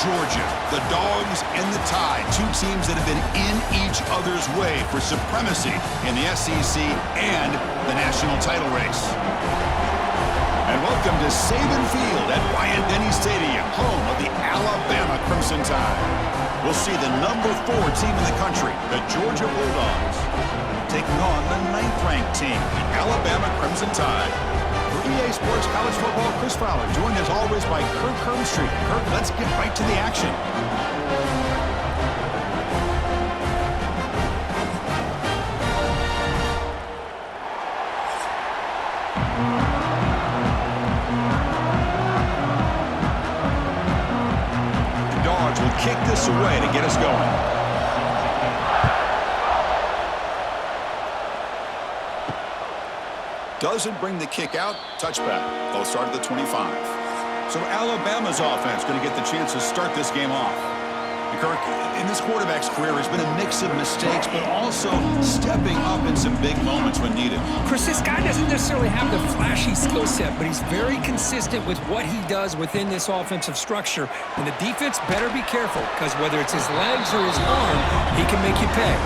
Georgia, the Dogs and the Tide, two teams that have been in each other's way for supremacy in the SEC and the national title race. And welcome to Saban Field at Bryant-Denny Stadium, home of the Alabama Crimson Tide. We'll see the number 4 team in the country, the Georgia Bulldogs, taking on the 9th-ranked team, the Alabama Crimson Tide. For EA Sports College Football, Chris Fowler, joined as always by Kirk Herbstreit. Kirk, let's get right to the action. The Dogs will kick this away to get us going. Doesn't bring the kick out. Touchback. They'll start at the 25. So Alabama's offense going to get the chance to start this game off. And Kirk, in this quarterback's career, has been a mix of mistakes, but also stepping up in some big moments when needed. Chris, this guy doesn't necessarily have the flashy skill set, but he's very consistent with what he does within this offensive structure. And the defense better be careful, because whether it's his legs or his arm, he can make you pay.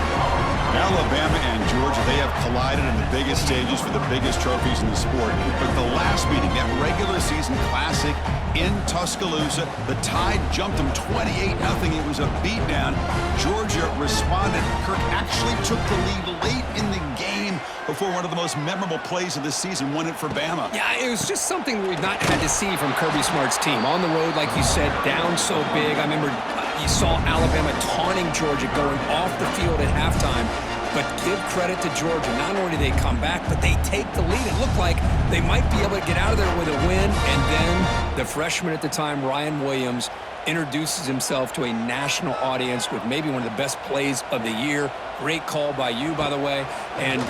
Alabama and Georgia, they have collided in the biggest stages for the biggest trophies in the sport. But the last meeting, that regular season classic in Tuscaloosa, the Tide jumped them 28-0. It was a beatdown. Georgia responded. Kirk actually took the lead late in the game before one of the most memorable plays of the season won it for Bama. Yeah, it was just something we've not had to see from Kirby Smart's team. On the road, like you said, down so big. I remember you saw Alabama taunting Georgia going off the field at halftime. But give credit to Georgia. Not only do they come back, but they take the lead. It looked like they might be able to get out of there with a win. And then the freshman at the time, Ryan Williams, introduces himself to a national audience with maybe one of the best plays of the year. Great call by you, by the way. And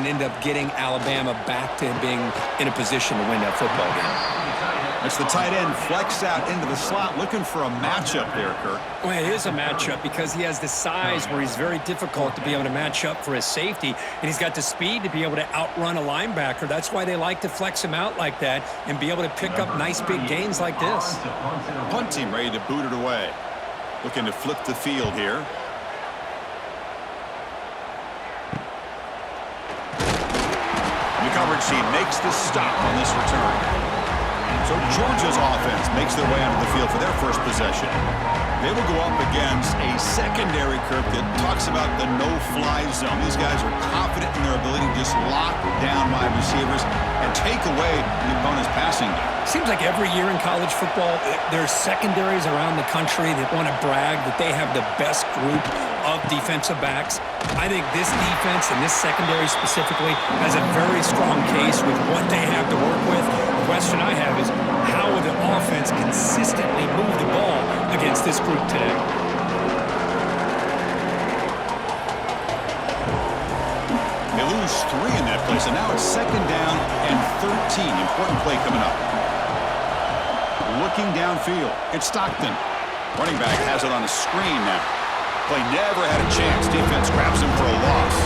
end up getting Alabama back to being in a position to win that football game. It's the tight end flexed out into the slot, looking for a matchup there, Kirk. Well, it is a matchup because he has the size where he's very difficult to be able to match up for his safety, and he's got the speed to be able to outrun a linebacker. That's why they like to flex him out like that and be able to pick up nice big gains like this. Punt team ready to boot it away. Looking to flip the field here. The coverage team makes the stop on this return. So Georgia's offense makes their way onto the field for their first possession. They will go up against a secondary, Kirk, that talks about the no-fly zone. These guys are confident in their ability to just lock down wide receivers and take away the opponent's passing game. Seems like every year in college football, there's secondaries around the country that want to brag that they have the best group of defensive backs. I think this defense and this secondary specifically has a very strong case with what they have to work with. The question I have is, how will the offense consistently move the ball against this group today? They lose 3 in that place, and now it's 2nd down and 13. Important play coming up. Looking downfield, it's Stockton. Running back has it on a screen now. Play never had a chance. Defense grabs him for a loss.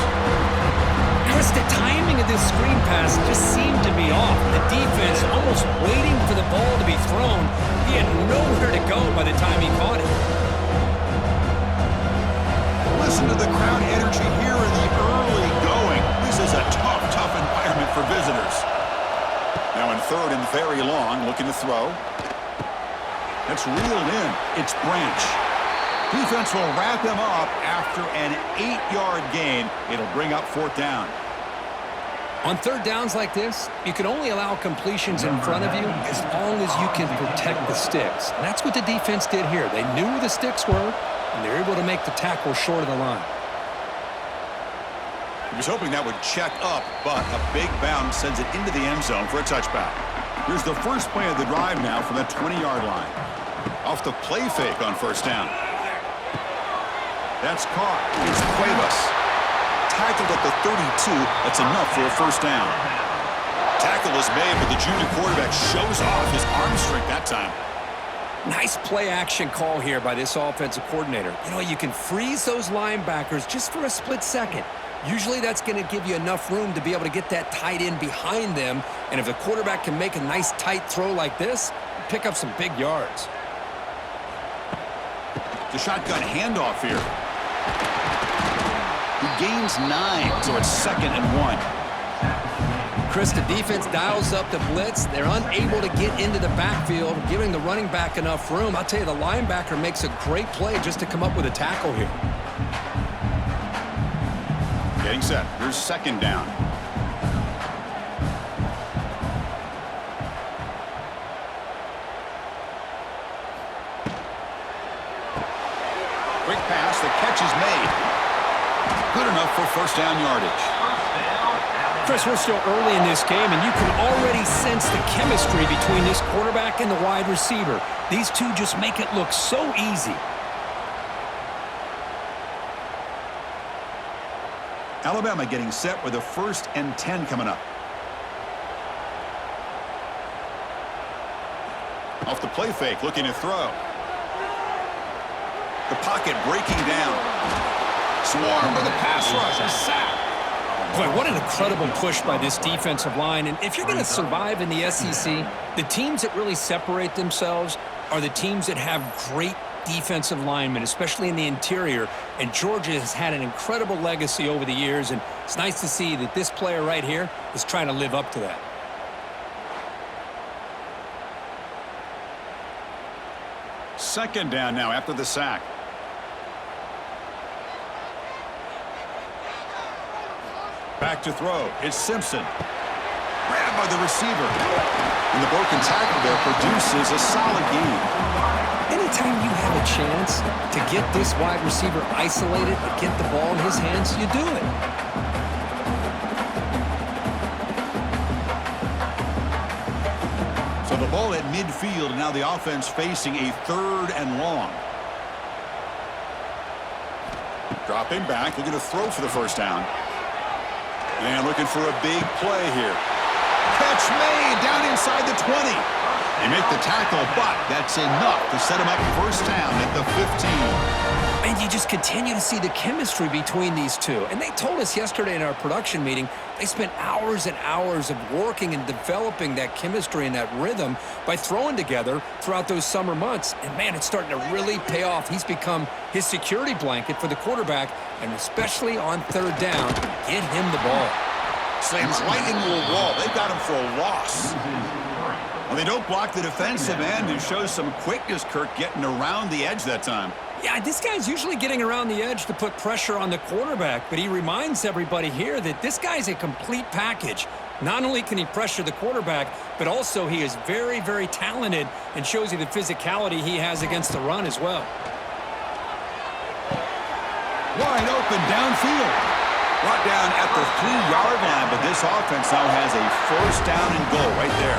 Chris, the timing of this screen pass just seemed to be off. The defense almost waiting for the ball to be thrown. He had nowhere to go by the time he caught it. Listen to the crowd energy here in the early going. This is a tough, tough environment for visitors. Now in 3rd and very long, looking to throw. That's reeled in. It's Branch. Defense will wrap him up after an 8-yard gain. It'll bring up 4th down. On 3rd downs like this, you can only allow completions in front of you as long as you can protect the sticks. And that's what the defense did here. They knew where the sticks were, and they were able to make the tackle short of the line. He was hoping that would check up, but a big bounce sends it into the end zone for a touchback. Here's the first play of the drive now from the 20-yard line. Off the play fake on 1st down. That's caught. It's Cuevas. Tackled at the 32. That's enough for a 1st down. Tackle is made, but the junior quarterback shows off his arm strength that time. Nice play-action call here by this offensive coordinator. You know, you can freeze those linebackers just for a split second. Usually that's going to give you enough room to be able to get that tight end behind them. And if the quarterback can make a nice tight throw like this, pick up some big yards. The shotgun handoff here. He gains 9, so it's 2nd and 1. Chris, the defense dials up the blitz. They're unable to get into the backfield, giving the running back enough room. I'll tell you, the linebacker makes a great play just to come up with a tackle here. Getting set. Here's 2nd down. Quick pass. The catch is made. Good enough for 1st down yardage. Chris, we're still early in this game, and you can already sense the chemistry between this quarterback and the wide receiver. These two just make it look so easy. Alabama getting set with a 1st and 10 coming up. Off the play fake, looking to throw. The pocket breaking down. Swarm with a pass rush, a sack. Boy, what an incredible push by this defensive line. And if you're going to survive in the SEC, the teams that really separate themselves are the teams that have great defensive linemen, especially in the interior. And Georgia has had an incredible legacy over the years, and it's nice to see that this player right here is trying to live up to that. Second down now after the sack. Back to throw. It's Simpson. Grabbed by the receiver. And the broken tackle there produces a solid gain. Anytime you have a chance to get this wide receiver isolated and get the ball in his hands, you do it. So the ball at midfield, and now the offense facing a 3rd and long. Dropping back, looking to throw for the 1st down. And looking for a big play here. Catch made down inside the 20. They make the tackle, but that's enough to set him up 1st down at the 15. And you just continue to see the chemistry between these two. And they told us yesterday in our production meeting, they spent hours and hours of working and developing that chemistry and that rhythm by throwing together throughout those summer months. And, man, it's starting to really pay off. He's become his security blanket for the quarterback, and especially on 3rd down, get him the ball. Slams right into a wall. They got him for a loss. Well, they don't block the defensive end, who shows some quickness, Kirk, getting around the edge that time. Yeah, this guy's usually getting around the edge to put pressure on the quarterback, but he reminds everybody here that this guy's a complete package. Not only can he pressure the quarterback, but also he is very, very talented and shows you the physicality he has against the run as well. Wide open downfield. Brought down at the 3-yard line, but this offense now has a 1st down and goal right there.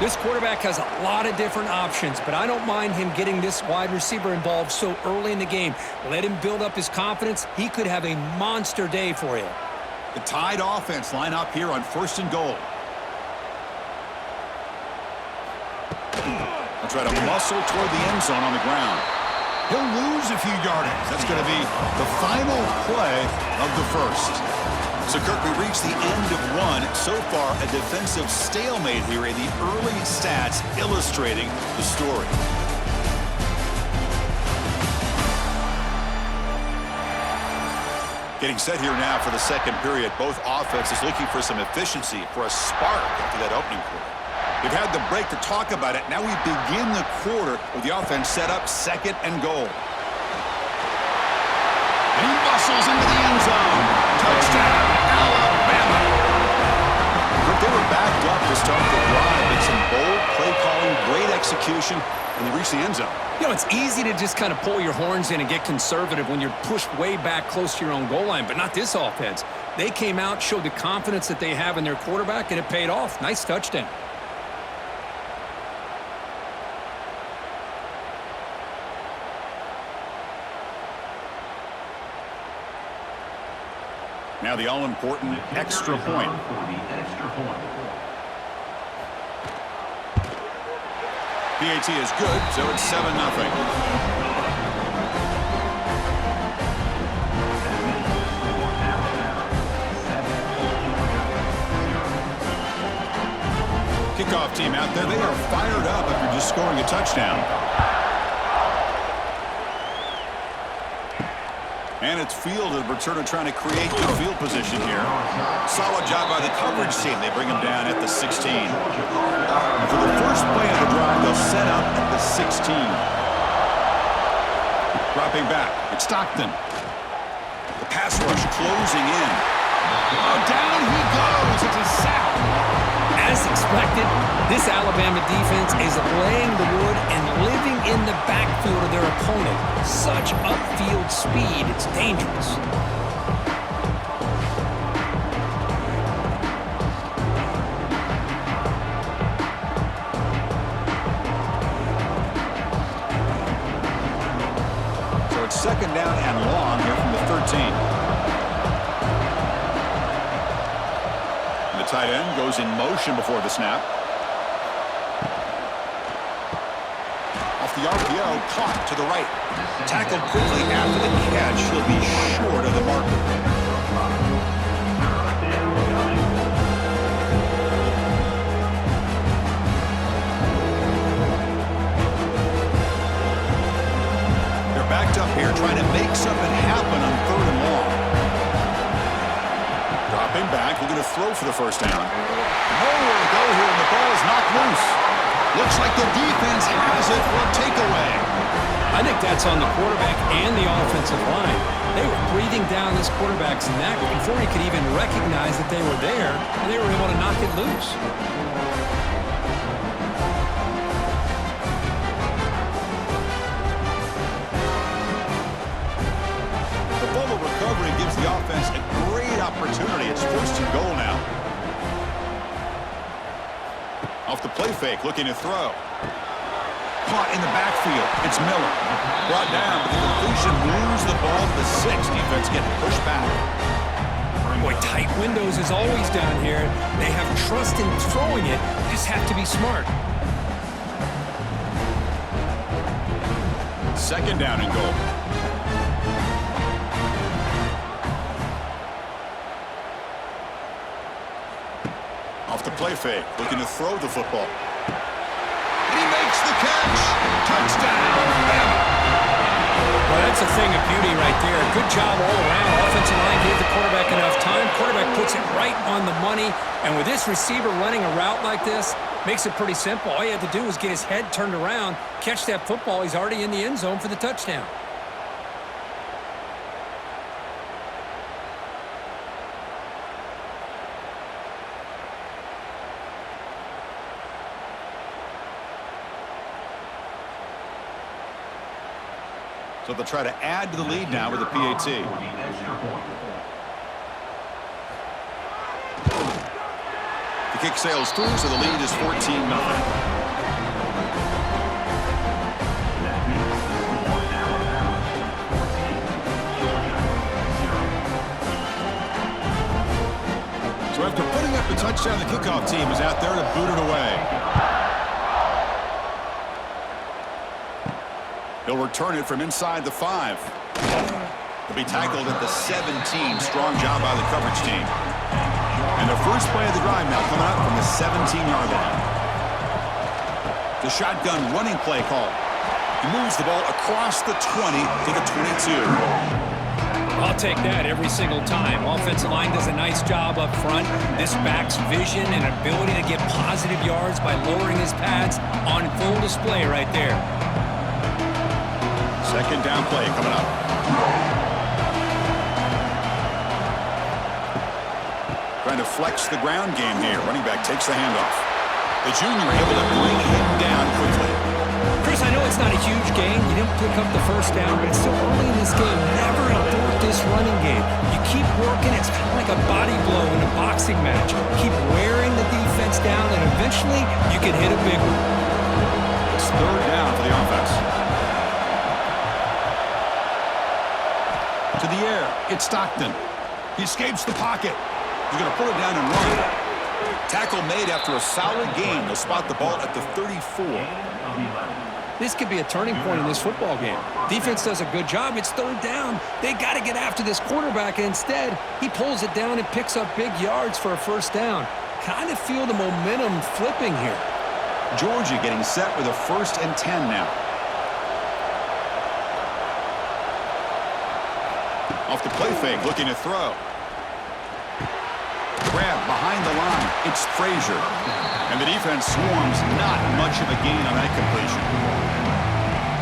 This quarterback has a lot of different options, but I don't mind him getting this wide receiver involved so early in the game. Let him build up his confidence. He could have a monster day for you. The Tide offense line up here on 1st and goal. They'll try to muscle toward the end zone on the ground. He'll lose a few yardage. That's going to be the final play of the 1st. So, Kirk, we reached the end of one. So far, a defensive stalemate here in the early stats illustrating the story. Getting set here now for the 2nd period. Both offenses looking for some efficiency, for a spark after that opening quarter. We've had the break to talk about it. Now we begin the quarter with the offense set up 2nd and goal. And he muscles into the end zone. Touchdown, Alabama. But they were backed up to start the drive. It's some bold play calling, great execution, and they reach the end zone. You know, it's easy to just kind of pull your horns in and get conservative when you're pushed way back close to your own goal line, but not this offense. They came out, showed the confidence that they have in their quarterback, and it paid off. Nice touchdown. Now the all-important extra point. PAT is good, so it's 7-0. Kickoff team out there, they are fired up after just scoring a touchdown. And it's field and returner trying to create good field position here. Solid job by the coverage team. They bring him down at the 16. And for the first play of the drive, they'll set up at the 16. Dropping back, it's Stockton. The pass rush closing in. Oh, down he goes. It's a sack. As expected, this Alabama defense is laying the wood and living in the backfield of their opponent. Such upfield speed, it's dangerous. So it's second down and long here from the 13. Tight end goes in motion before the snap. Off the RPO, caught to the right. Tackled quickly after the catch. He'll be short of the marker. They're backed up here trying to make something happen on 3rd and long. Dropping back, looking to throw for the first down. Nowhere to go here, and the ball is knocked loose. Looks like the defense has it for a takeaway. I think that's on the quarterback and the offensive line. They were breathing down this quarterback's neck before he could even recognize that they were there, and they were able to knock it loose. The fumble recovery gives the offense a great opportunity. It's 1st and goal now. Off the play fake, looking to throw. Caught in the backfield. It's Miller. Brought down, but the completion moves the ball to the 6. Defense getting pushed back. Boy, tight windows is always down here. They have trust in throwing it. They just have to be smart. Second down and goal. Off the play fake, looking to throw the football. And he makes the catch. Touchdown, Alabama. Well, that's a thing of beauty right there. Good job all around. Offensive line gave the quarterback enough time. Quarterback puts it right on the money. And with this receiver running a route like this, makes it pretty simple. All you have to do is get his head turned around, catch that football. He's already in the end zone for the touchdown. So they'll try to add to the lead now with a PAT. The kick sails through, so the lead is 14-0. So after putting up the touchdown, the kickoff team is out there to boot it away. He'll return it from inside the 5. He'll be tackled at the 17. Strong job by the coverage team. And the first play of the drive now coming up from the 17-yard line. The shotgun running play call. He moves the ball across the 20 to the 22. I'll take that every single time. Offensive line does a nice job up front. This back's vision and ability to get positive yards by lowering his pads on full display right there. Second down play coming up. Trying to flex the ground game here. Running back takes the handoff. The junior able to bring him down quickly. Chris, I know it's not a huge game. You didn't pick up the first down, but it's still early in this game. Never abort this running game. You keep working. It's kind of like a body blow in a boxing match. Keep wearing the defense down, and eventually you can hit a big one. It's third down for the offense. To the air, it's Stockton. He escapes the pocket. He's going to pull it down and run. Tackle made after a solid game. They'll spot the ball at the 34. This could be a turning point in this football game. Defense does a good job. It's third down. They got to get after this quarterback, and instead, he pulls it down and picks up big yards for a first down. Kind of feel the momentum flipping here. Georgia getting set with a 1st and 10 now. Off the play fake, looking to throw. Grab behind the line. It's Frazier. And the defense swarms. Not much of a gain on that completion.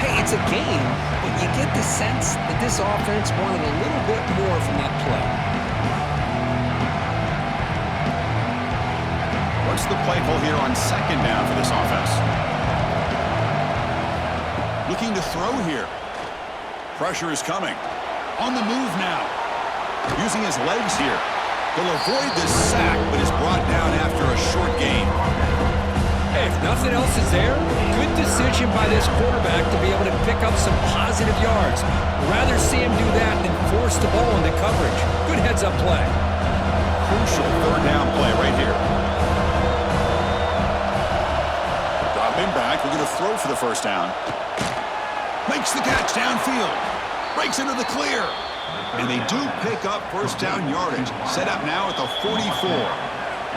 Hey, it's a game, but you get the sense that this offense wanted a little bit more from that play. What's the play call here on second down for this offense? Looking to throw here. Pressure is coming. On the move now. Using his legs here. He'll avoid this sack, but is brought down after a short gain. Hey, if nothing else is there, good decision by this quarterback to be able to pick up some positive yards. Rather see him do that than force the ball into coverage. Good heads-up play. Crucial third down play right here. Dropping back, looking to throw for the first down. Makes the catch downfield. Breaks into the clear. And they do pick up first down yardage. Set up now at the 44.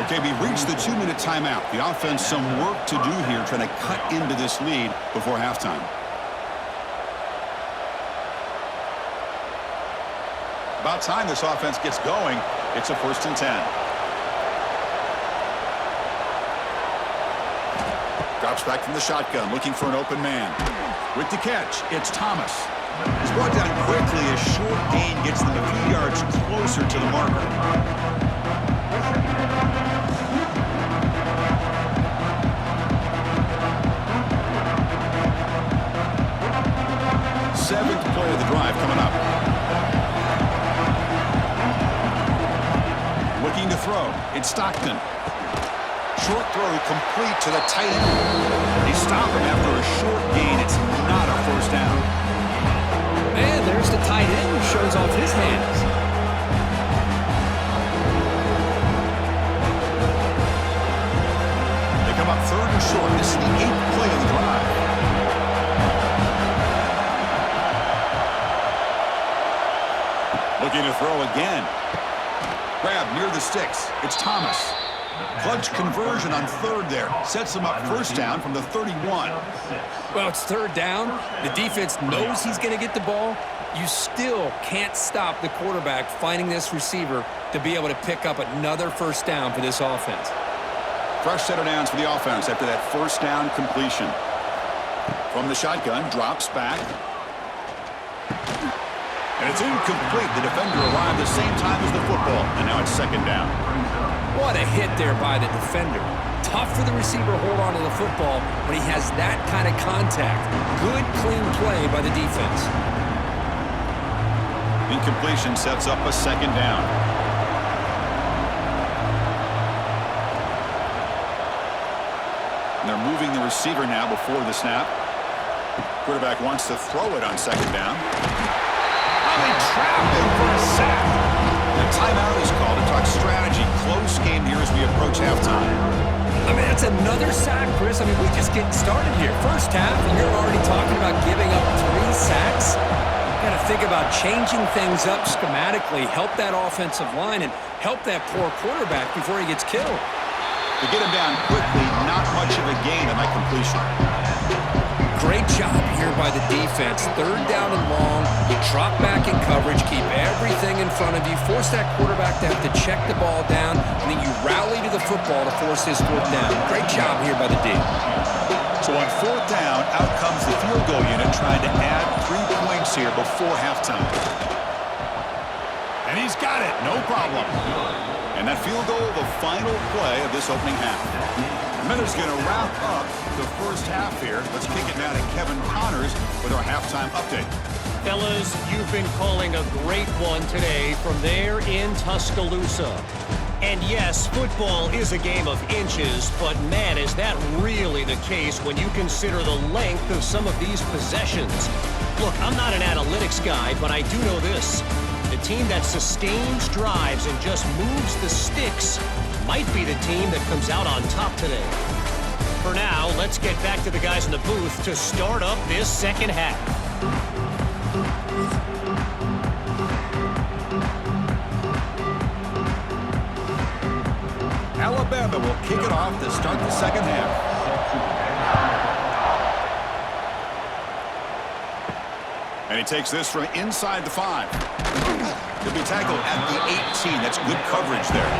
Okay, we reached the 2-minute timeout. The offense some work to do here trying to cut into this lead before halftime. About time this offense gets going. It's a 1st and 10. Drops back from the shotgun, looking for an open man. With the catch, it's Thomas. He's brought down quickly. A short gain gets them a few yards closer to the marker. Seventh play of the drive coming up. Looking to throw. It's Stockton. Short throw complete to the tight end. They stop him after a short gain. It's not a first down. And there's the tight end who shows off his hands. They come up 3rd and short. This is the 8th play of the drive. Looking to throw again. Grab near the sticks. It's Thomas. Clutch conversion on 3rd there. Sets him up first down from the 31. Well, it's 3rd down. The defense knows he's going to get the ball. You still can't stop the quarterback finding this receiver to be able to pick up another first down for this offense. Fresh set of downs for the offense after that first down completion. From the shotgun, drops back. And it's incomplete. The defender arrived the same time as the football. And now it's 2nd down. What a hit there by the defender. Tough for the receiver to hold on to the football when he has that kind of contact. Good, clean play by the defense. Incompletion sets up a 2nd down. And they're moving the receiver now before the snap. Quarterback wants to throw it on 2nd down. Oh, they trap him for a sack. The timeout is called to talk strategy. Close game here as we approach halftime. I mean, that's another sack, Chris. I mean, we're just getting started here. First half, and you're already talking about giving up 3 sacks. You got to think about changing things up schematically, help that offensive line, and help that poor quarterback before he gets killed. To get him down quickly, not much of a gain on that completion. Great job here by the defense. 3rd down and long. You drop back in coverage, keep everything in front of you, force that quarterback to have to check the ball down, and then you rally to the football to force this 4th down. Great job here by the D. So on 4th down, out comes the field goal unit trying to add 3 points here before halftime. And he's got it, no problem. And that field goal, the final play of this opening half. Miller's going to wrap up the first half here. Let's kick it now to Kevin Connors with our halftime update. Fellas, you've been calling a great one today from there in Tuscaloosa. And yes, football is a game of inches, but man, is that really the case when you consider the length of some of these possessions. Look, I'm not an analytics guy, but I do know this. The team that sustains drives and just moves the sticks might be the team that comes out on top today. For now, let's get back to the guys in the booth to start up this second half. Alabama will kick it off to start the second half. And he takes this from inside the 5. He'll be tackled at the 18. That's good coverage there.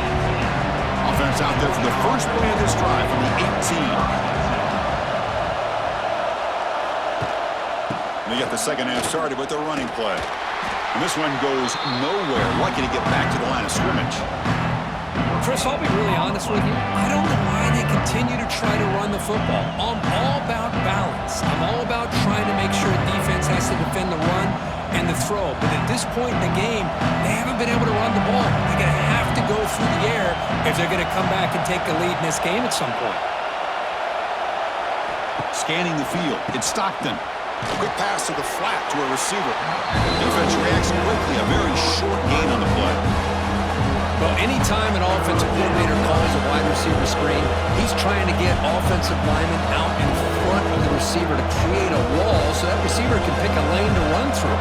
Offense out there for the first play of this drive from the 18. They get the second half started with their running play. And this one goes nowhere. Lucky to get back to the line of scrimmage. Chris, I'll be really honest with you. I don't know why they continue to try to run the football. I'm all about balance. I'm all about trying to make sure defense has to defend the run and the throw. But at this point in the game, they haven't been able to run the ball. They're going to have to go through the air if they're going to come back and take the lead in this game at some point. Scanning the field. It's Stockton. Quick pass to the flat to a receiver. Defense reacts quickly. A very short gain on the play. Well, anytime an offensive coordinator calls a wide receiver screen, he's trying to get offensive linemen out in front of the receiver to create a wall so that receiver can pick a lane to run through.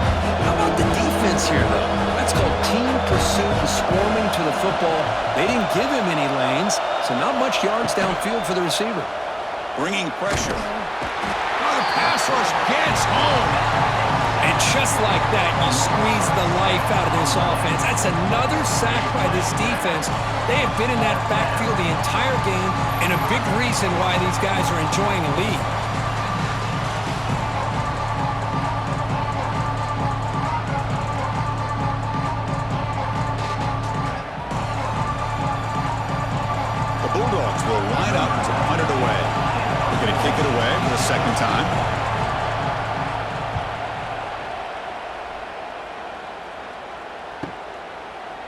How about the defense here, though? That's called team pursuit and swarming to the football. They didn't give him any lanes, so not much yards downfield for the receiver. Bringing pressure. Oh, the pass rush gets home. And just like that, you squeeze the life out of this offense. That's another sack by this defense. They have been in that backfield the entire game, and a big reason why these guys are enjoying a lead. The Bulldogs will line up to punt it away. They're going to kick it away for the second time.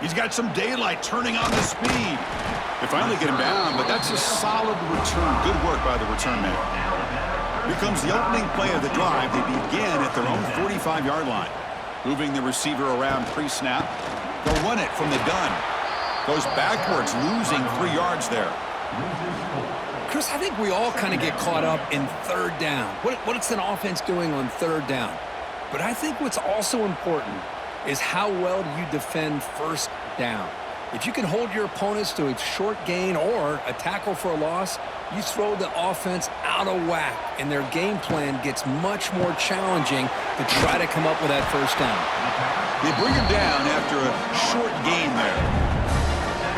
He's got some daylight turning on the speed. They finally get him down, but that's a solid return. Good work by the return man. Here comes the opening play of the drive. They begin at their own 45-yard line. Moving the receiver around pre-snap. They'll run it from the gun. Goes backwards, losing 3 yards there. Chris, I think we all kind of get caught up in third down. What's an offense doing on third down? But I think what's also important is how well do you defend first down. If you can hold your opponents to a short gain or a tackle for a loss, you throw the offense out of whack, and their game plan gets much more challenging to try to come up with that first down. They bring him down after a short gain there.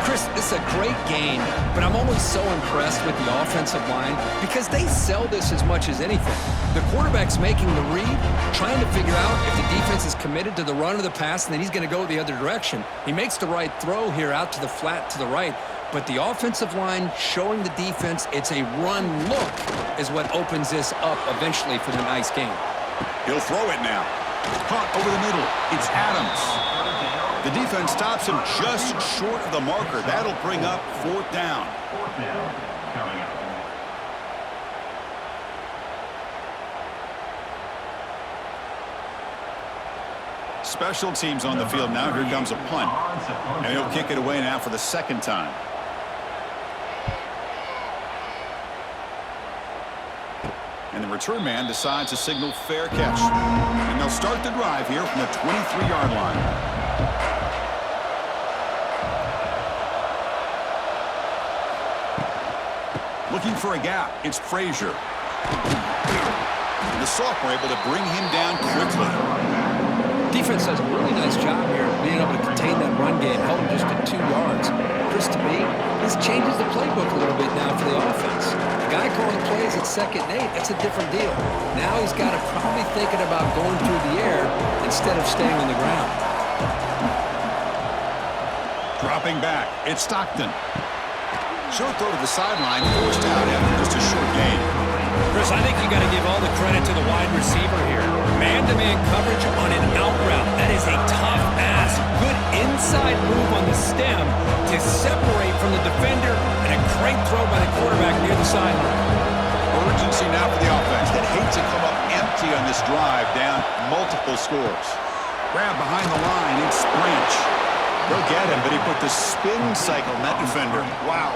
Chris, this is a great game, but I'm always so impressed with the offensive line because they sell this as much as anything. The quarterback's making the read, trying to figure out if the defense is committed to the run or the pass, and then he's going to go the other direction. He makes the right throw here out to the flat to the right, but the offensive line showing the defense it's a run look is what opens this up eventually for the nice game. He'll throw it now. Caught over the middle. It's Adams. The defense stops him just short of the marker. That'll bring up fourth down. Coming up. Special teams on the field now. Here comes a punt. And he'll kick it away now for the second time. And the return man decides to signal fair catch. And they'll start the drive here from the 23-yard line. Looking for a gap. It's Frazier. And the sophomore able to bring him down quickly. Defense does a really nice job here being able to contain that run game, held him just at 2 yards. Chris, to me, this changes the playbook a little bit now for the offense. The guy calling plays at 2nd and 8, that's a different deal. Now he's got to probably thinking about going through the air instead of staying on the ground. Dropping back. It's Stockton. Short throw to the sideline, forced out after just a short gain. Chris, I think you got to give all the credit to the wide receiver here. Man-to-man coverage on an out route. That is a tough ask. Good inside move on the stem to separate from the defender, and a great throw by the quarterback near the sideline. Urgency now for the offense that hates to come up empty on this drive, down multiple scores. Grab behind the line, it's Branch. They'll get him, but he put the spin cycle on that defender. Wow.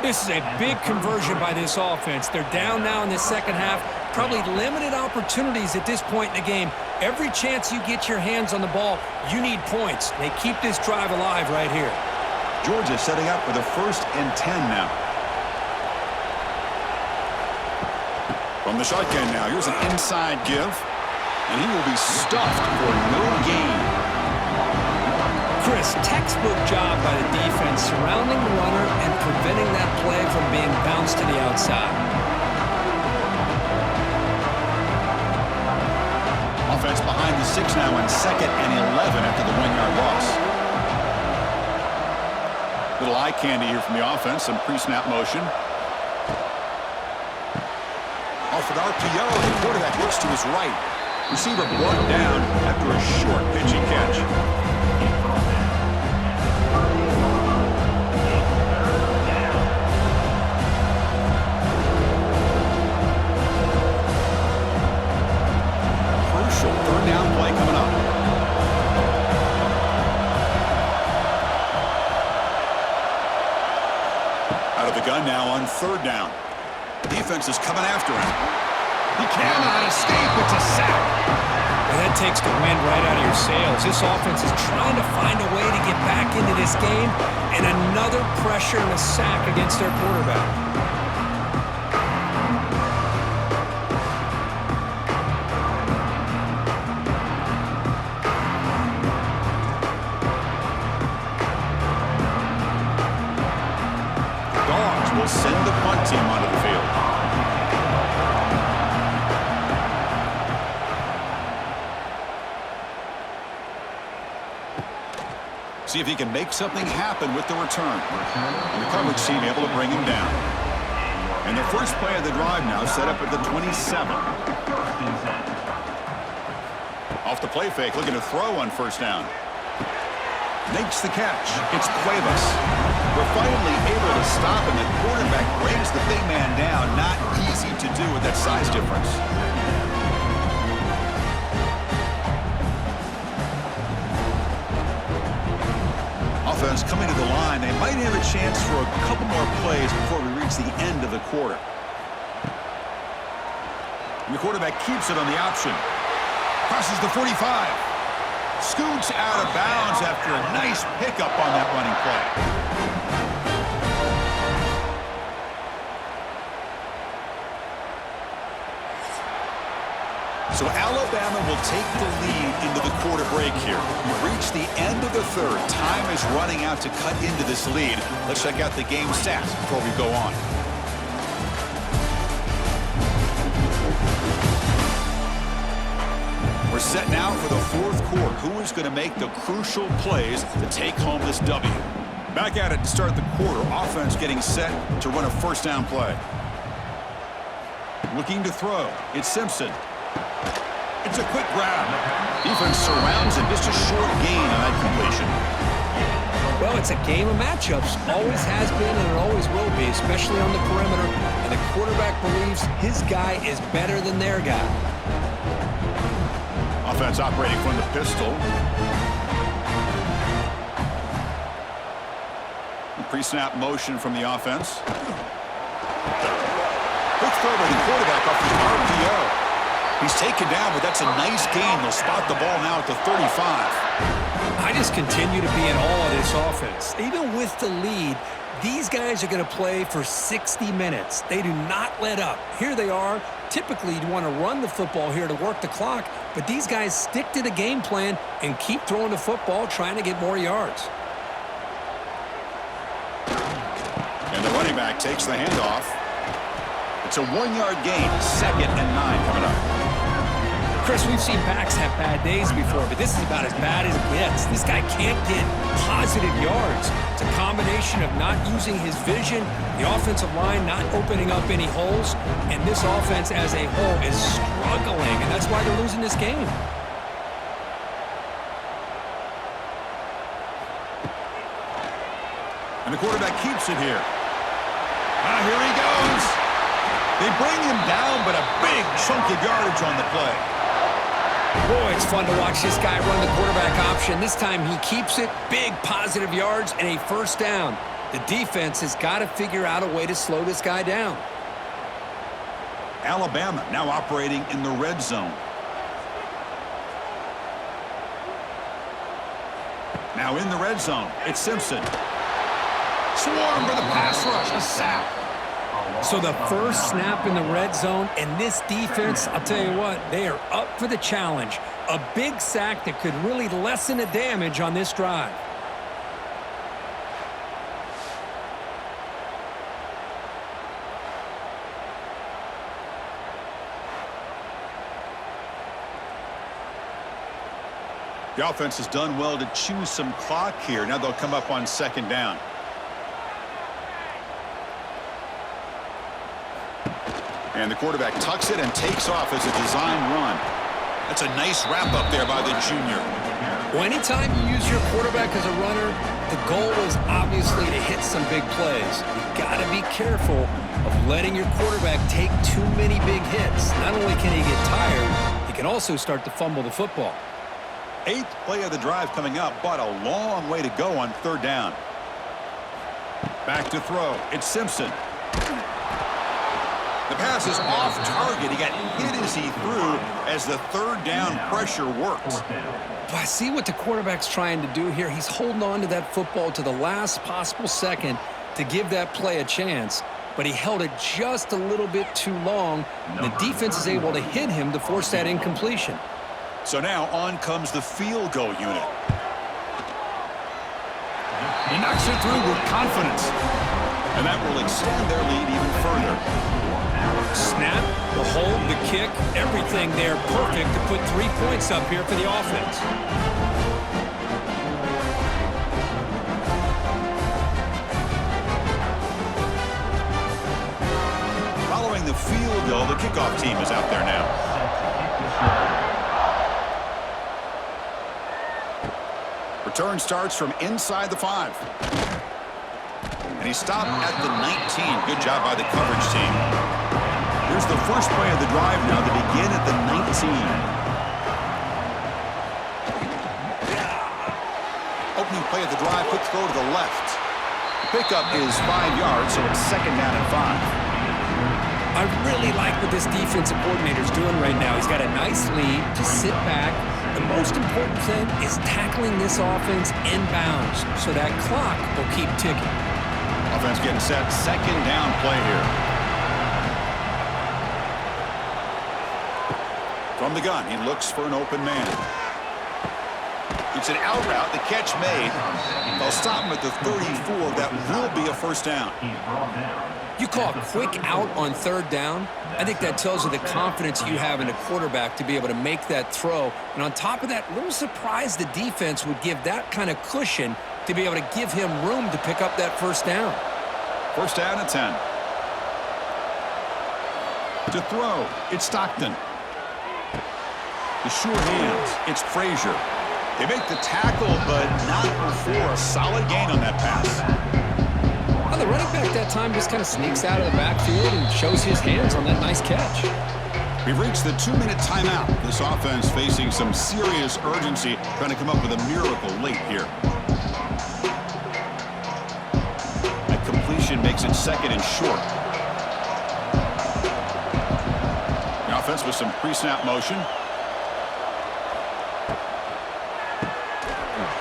This is a big conversion by this offense. They're down now in the second half. Probably limited opportunities at this point in the game. Every chance you get your hands on the ball, you need points. They keep this drive alive right here. Georgia setting up for the 1st and 10 now. From the shotgun now, here's an inside give. And he will be stuffed for no gain. Chris, textbook job by the defense surrounding the runner and preventing that play from being bounced to the outside. Offense behind the 6 now on 2nd and 11 after the 1-yard loss. Little eye candy here from the offense, some pre-snap motion. Off an RPO, the quarterback looks to his right. Receiver brought down after a short pitchy catch. Crucial third down play coming up. Out of the gun now on 3rd down. Defense is coming after him. He cannot escape. It's a sack. Well, that takes the wind right out of your sails. This offense is trying to find a way to get back into this game, and another pressure and a sack against their quarterback. The Dogs will send the punt team onto the field. See if he can make something happen with the return. And the coverage team able to bring him down. And the first play of the drive now set up at the 27. Off the play fake, looking to throw on 1st down. Makes the catch. It's Cuevas. We're finally able to stop him. The quarterback brings the big man down. Not easy to do with that size difference. Offense coming to the line. They might have a chance for a couple more plays before we reach the end of the quarter. And the quarterback keeps it on the option. Crosses the 45. Scoots out of bounds after a nice pickup on that running play. So Alabama will take the lead into the quarter break here. We've reached the end of the 3rd. Time is running out to cut into this lead. Let's check out the game stats before we go on. We're set now for the 4th quarter. Who is going to make the crucial plays to take home this W? Back at it to start the quarter. Offense getting set to run a 1st down play. Looking to throw. It's Simpson. It's a quick grab. Defense surrounds him. Just a short gain on that completion. Well, it's a game of matchups. Always has been and it always will be, especially on the perimeter. And the quarterback believes his guy is better than their guy. Offense operating from the pistol. Pre-snap motion from the offense. Quick throw by the quarterback off his RPO. He's taken down, but that's a nice gain. They'll spot the ball now at the 35. I just continue to be in awe of this offense. Even with the lead, these guys are going to play for 60 minutes. They do not let up. Here they are. Typically, you'd want to run the football here to work the clock, but these guys stick to the game plan and keep throwing the football, trying to get more yards. And the running back takes the handoff. It's a 1-yard gain. 2nd and 9 coming up. Chris, we've seen backs have bad days before, but this is about as bad as it gets. This guy can't get positive yards. It's a combination of not using his vision, the offensive line not opening up any holes, and this offense as a whole is struggling, and that's why they're losing this game. And the quarterback keeps it here. Here he goes. They bring him down, but a big chunk of yardage on the play. Boy, it's fun to watch this guy run the quarterback option. This time he keeps it, big positive yards, and a 1st down. The defense has got to figure out a way to slow this guy down. Alabama now operating in the red zone. Now in the red zone, it's Simpson. Swarm for the pass rush, a sack. So the first snap in the red zone, and this defense, I'll tell you what, they are up for the challenge. A big sack that could really lessen the damage on this drive. The offense has done well to choose some clock here. Now they'll come up on second down. And the quarterback tucks it and takes off as a design run. That's a nice wrap up there by the junior. Well, anytime you use your quarterback as a runner, the goal is obviously to hit some big plays. You've got to be careful of letting your quarterback take too many big hits. Not only can he get tired, he can also start to fumble the football. 8th play of the drive coming up, but a long way to go on third down. Back to throw. It's Simpson. The pass is off target. He got hit as he threw as the third down pressure worked. But I see what the quarterback's trying to do here. He's holding on to that football to the last possible second to give that play a chance. But he held it just a little bit too long. The defense is able to hit him to force that incompletion. So now on comes the field goal unit. He knocks it through with confidence. And that will extend their lead even further. Snap, the hold, the kick, everything there perfect to put 3 points up here for the offense. Following the field goal, the kickoff team is out there now. Return starts from inside the 5. And he stopped at the 19. Good job by the coverage team. Here's the first play of the drive now to begin at the 19. Opening play of the drive, quick throw to the left. Pickup is 5 yards, so it's second down and 5. I really like what this defensive coordinator is doing right now. He's got a nice lead to sit back. The most important thing is tackling this offense inbounds so that clock will keep ticking. Offense getting set, second down play here. From the gun, he looks for an open man. It's an out route, the catch made. They'll stop him at the 34. That will be a first down. You call a quick out on third down. I think that tells you the confidence you have in a quarterback to be able to make that throw. And on top of that, a little surprised the defense would give that kind of cushion to be able to give him room to pick up that first down. First down and 10. To throw, it's Stockton. The sure hands, it's Frazier. They make the tackle, but not before a solid gain on that pass. Well, the running back that time just kind of sneaks out of the backfield and shows his hands on that nice catch. We've reached the 2-minute timeout. This offense facing some serious urgency, trying to come up with a miracle late here. That completion makes it second and short. The offense with some pre-snap motion.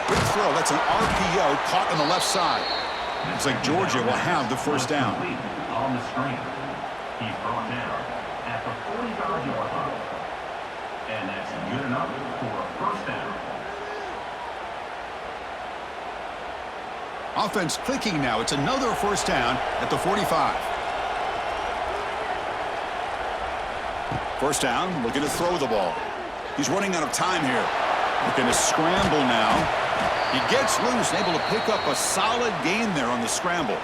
Quick throw, that's an RPO caught on the left side. Looks like Georgia will have the first down. On the screen, he's brought down at the 45-yard line. And that's good enough for a first down. Offense clicking now. It's another first down at the 45. First down, looking to throw the ball. He's running out of time here. Looking to scramble now. He gets loose and able to pick up a solid gain there on the scramble.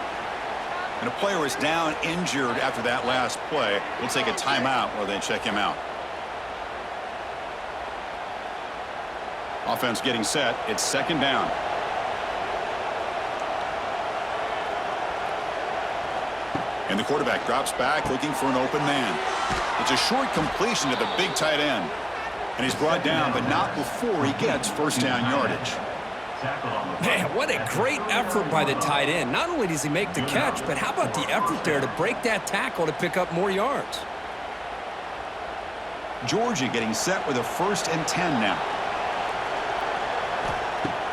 And a player is down injured after that last play. We'll take a timeout while they check him out. Offense getting set. It's second down. And the quarterback drops back looking for an open man. It's a short completion to the big tight end. And he's brought down, but not before he gets first down yardage. Man, what a great effort by the tight end. Not only does he make the catch, but how about the effort there to break that tackle to pick up more yards? Georgia getting set with a 1st and 10 now.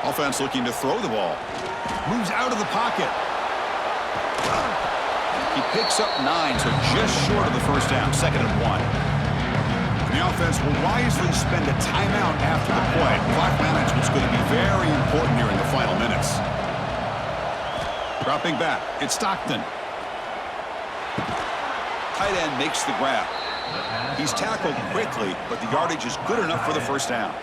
Offense looking to throw the ball. Moves out of the pocket. He picks up 9, so just short of the first down, second and 1. The offense will wisely spend a timeout after the play. Clock management is going to be very important here in the final minutes. Dropping back, it's Stockton. Tight end makes the grab. He's tackled quickly, but the yardage is good enough for the first down.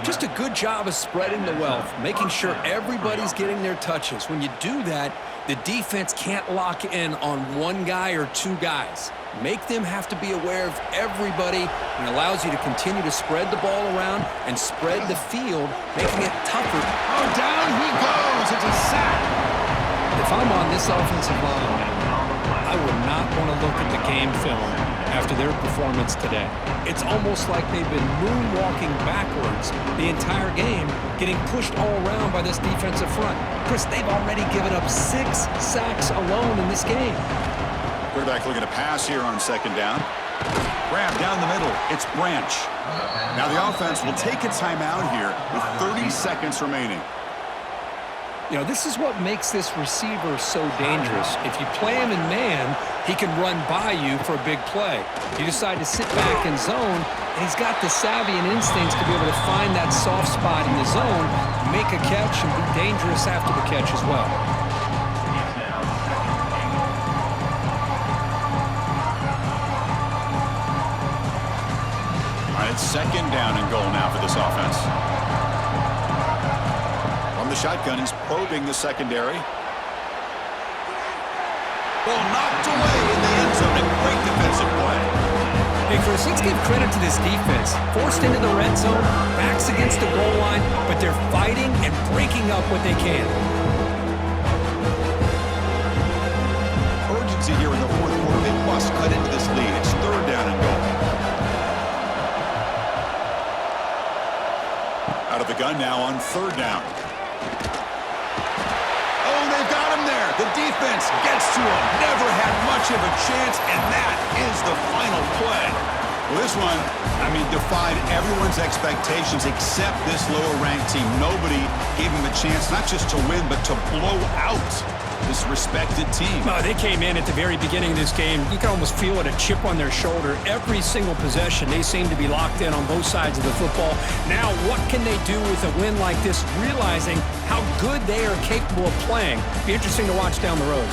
Just a good job of spreading the wealth, making sure everybody's getting their touches. When you do that, the defense can't lock in on one guy or two guys. Make them have to be aware of everybody, and it allows you to continue to spread the ball around and spread the field, making it tougher. Oh, down he goes. It's a sack. If I'm on this offensive line, I would not want to look at the game film after their performance today. It's almost like they've been moonwalking backwards the entire game, getting pushed all around by this defensive front. Chris, they've already given up 6 sacks alone in this game. Quarterback looking to pass here on second down. Grab down the middle. It's Branch. Now the offense will take a timeout here with 30 seconds remaining. You know, this is what makes this receiver so dangerous. If you play him in man, he can run by you for a big play. You decide to sit back in zone, and he's got the savvy and instincts to be able to find that soft spot in the zone, make a catch, and be dangerous after the catch as well. All right, it's second down and goal now for this offense. From the shotgun, he's probing the secondary. Ball knocked away in the end zone. A great defensive play. Hey, Chris, let's give credit to this defense. Forced into the red zone, backs against the goal line, but they're fighting and breaking up what they can. Urgency here in the fourth quarter. They must cut into this lead. It's third down and goal. Out of the gun now on third down. Oh, they've got him there. The defense gets to him. Never had much of a chance, and that is the final play. Well, this one, defied everyone's expectations except this lower-ranked team. Nobody gave him a chance not just to win, but to blow out this respected team. They came in at the very beginning of this game. You can almost feel it, a chip on their shoulder. Every single possession, they seem to be locked in on both sides of the football. Now, what can they do with a win like this, realizing how good they are capable of playing? Be interesting to watch down the road.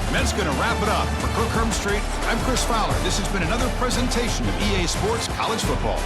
And that's going to wrap it up. For Kirk Street, I'm Chris Fowler. This has been another presentation of EA Sports College Football.